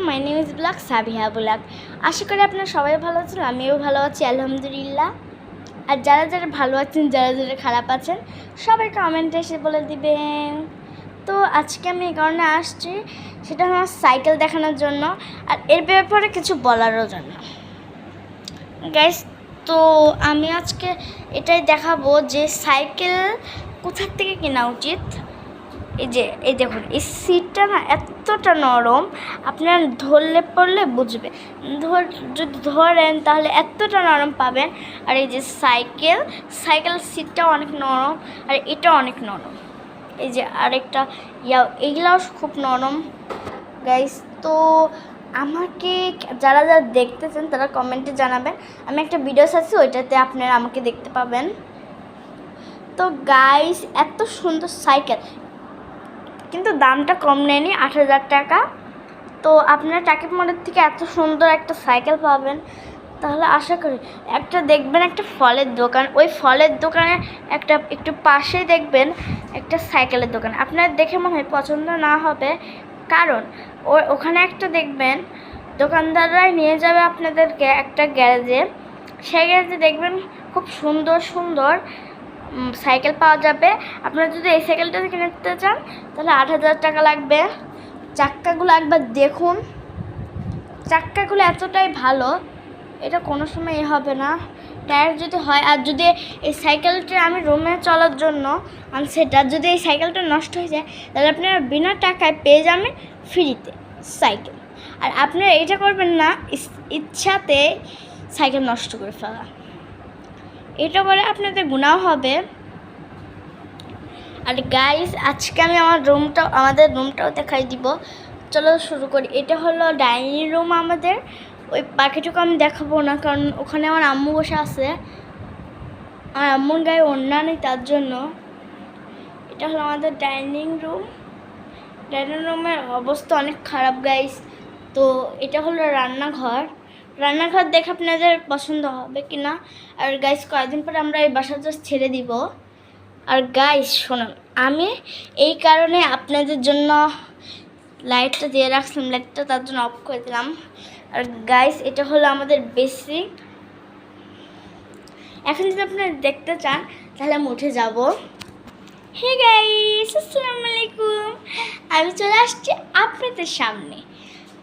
My name is blog Sabiha blog. আশা করি আপনারা সবাই ভালো আছেন, আমিও ভালো আছি আলহামদুলিল্লাহ। আর যারা যারা ভালো আছেন, যারা যারা খারাপ আছেন, সবাই কমেন্টে এসে বলে দিবেন। তো আজকে আমি এই কারণে আসছি, সেটা আমার সাইকেল দেখানোর জন্য আর এর ব্যাপারে কিছু বলারও জন্য। গাইস, তো আমি আজকে এটাই দেখাবো যে সাইকেল কোথা থেকে কেনা উচিত। এই দেখুন, এই সিটটা না এতটা নরম, আপনার ধরলে পড়লে বুঝবে, যদি ধরেন তাহলে এতটা নরম পাবেন। আর এই যে সাইকেল সিটটা অনেক নরম, আর এটা অনেক নরম। এই যে আরেকটা এইগুলাও খুব নরম গাইস। তো আমাকে যারা যারা দেখতেছেন তারা কমেন্টে জানাবেন। আমি একটা ভিডিও আছে, ওইটাতে আপনারা আমাকে দেখতে পাবেন। তো গাইস, এত সুন্দর সাইকেল, কিন্তু দামটা কম নেয়নি, 8,000 টাকা। তো আপনারা টাকিব মোড়ের থেকে এত সুন্দর একটা সাইকেল পাবেন, তাহলে আশা করি একটা দেখবেন একটা ফলের দোকান, ওই ফলের দোকানে একটু পাশেই দেখবেন একটা সাইকেলের দোকান। আপনার দেখে মনে হয় পছন্দ না হবে, কারণ ওখানে একটা দেখবেন দোকানদাররাই নিয়ে যাবে আপনাদেরকে একটা গ্যারেজে। সেই গ্যারেজে দেখবেন খুব সুন্দর সুন্দর সাইকেল পাওয়া যাবে। আপনারা যদি এই সাইকেলটা কিনতে চান তাহলে 8,000 টাকা লাগবে। চাক্কাগুলো একবার দেখুন, চাক্কাগুলো এতটাই ভালো, এটা কোনো সময় হবে না, টায়ার যদি হয়। আর যদি এই সাইকেলটা আমি রুমে চলার জন্য সেটা যদি এই সাইকেলটা নষ্ট হয়ে যায়, তাহলে আপনারা বিনা টাকায় পেয়ে যাবেন ফ্রিতে সাইকেল। আর আপনারা এটা করবেন না ইচ্ছাতে সাইকেল নষ্ট করে ফেলা, এটা করে আপনাদের গুনাহ হবে। আর গাইস, আজকে আমি আমাদের রুমটাও দেখাই দিব। চলো শুরু করি। এটা হলো ডাইনিং রুম আমাদের। ওই পাখিটুকু আমি দেখাবো না, কারণ ওখানে আমার আম্মু বসে আছে, আর আম্মুর গায়ে ওড়না নেই, তার জন্য। এটা হলো আমাদের ডাইনিং রুম। ডাইনিং রুমের অবস্থা অনেক খারাপ গাইস। তো এটা হলো রান্নাঘর দেখে আপনাদের পছন্দ হবে কি না। আর গাইস, কয়েকদিন পরে আমরা এই বাসাটা ছেড়ে দিব। আর গাইস শোনান, আমি এই কারণে আপনাদের জন্য লাইটটা দিয়ে রাখছিলাম, লাইটটা তার জন্য অফ করে দিলাম। আর গাইস, এটা হলো আমাদের বেসিক। এখন যদি আপনারা দেখতে চান তাহলে আমি উঠে যাব। হে গাইস, আসসালামু আলাইকুম, আমি চলে আসছি আপনাদের সামনে।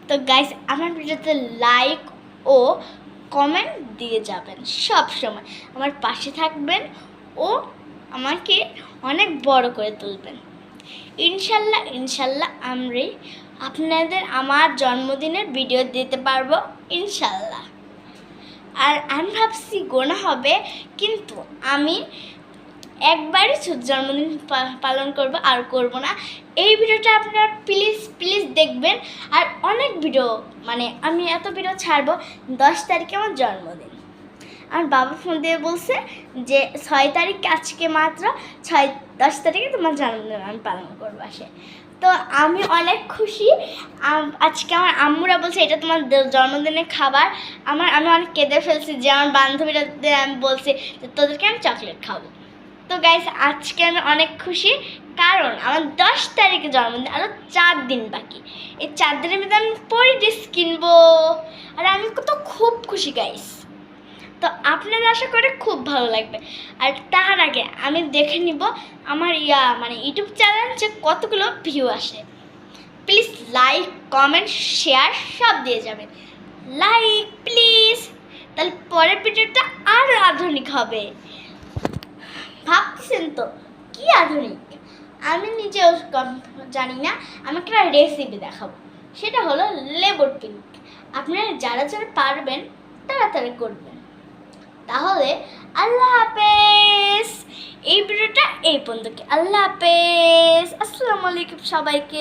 তো গাইস, আমার ভিডিওতে লাইক ও কমেন্ট দিয়ে যাবেন, সব সময় আমার পাশে থাকবেন ও আমাকে অনেক বড় করে তুলবেন। ইনশাল্লাহ আমি আপনাদের আমার জন্মদিনের ভিডিও দিতে পারবো ইনশাল্লাহ। আর আমি ভাবছি গোনা হবে, কিন্তু আমি একবারই জন্মদিন পালন করব, আর করব না। এই ভিডিওটা আপনারা প্লিজ দেখবেন। আর অনেক ভিডিও, আমি এত ভিডিও ছাড়বো। 10 তারিখে আমার জন্মদিন। আমার বাবা ফোন দিয়ে বলছে যে 6 তারিখ, আজকে মাত্র 10 তারিখে তোমার জন্মদিন আমি পালন করবো আসে। তো আমি অনেক খুশি। আজকে আমার আম্মুরা বলছে এটা তোমার জন্মদিনের খাবার। আমি অনেক কেঁদে ফেলছি, যে আমার বান্ধবীরা আমি বলছি যে তোদেরকে আমি চকলেট খাবো। তো গাইস, আজকে আমি অনেক খুশি, কারণ আমার 10 তারিখে জন্মদিন, আরও 4 দিন বাকি। এই 4 দিনের মধ্যে আমি পরে ড্রেস কিনবো, আর আমি তো খুব খুশি গাইস। তো আপনারা আশা করে খুব ভালো লাগবে। আর তার আগে আমি দেখে নিব আমার ইউটিউব চ্যানেলে কতগুলো ভিউ আসে। প্লিজ লাইক, কমেন্ট, শেয়ার সব দিয়ে যাবেন, লাইক প্লিজ। তাহলে পরের ভিডিওটা আরও আধুনিক হবে। ভাবছেন তো কি আধুনিক, আমি নিজেও জানি না। আমি একটা রেসিপি দেখাবো, সেটা হলো লেবুর পিঙ্ক। আপনারা যারা যারা পারবেন তাড়াতাড়ি করবেন। তাহলে আল্লাহ হাফেজ। এই ভিডিওটা এই পর্যন্ত। আল্লাহ হাফেজ, আসসালামু আলাইকুম সবাইকে।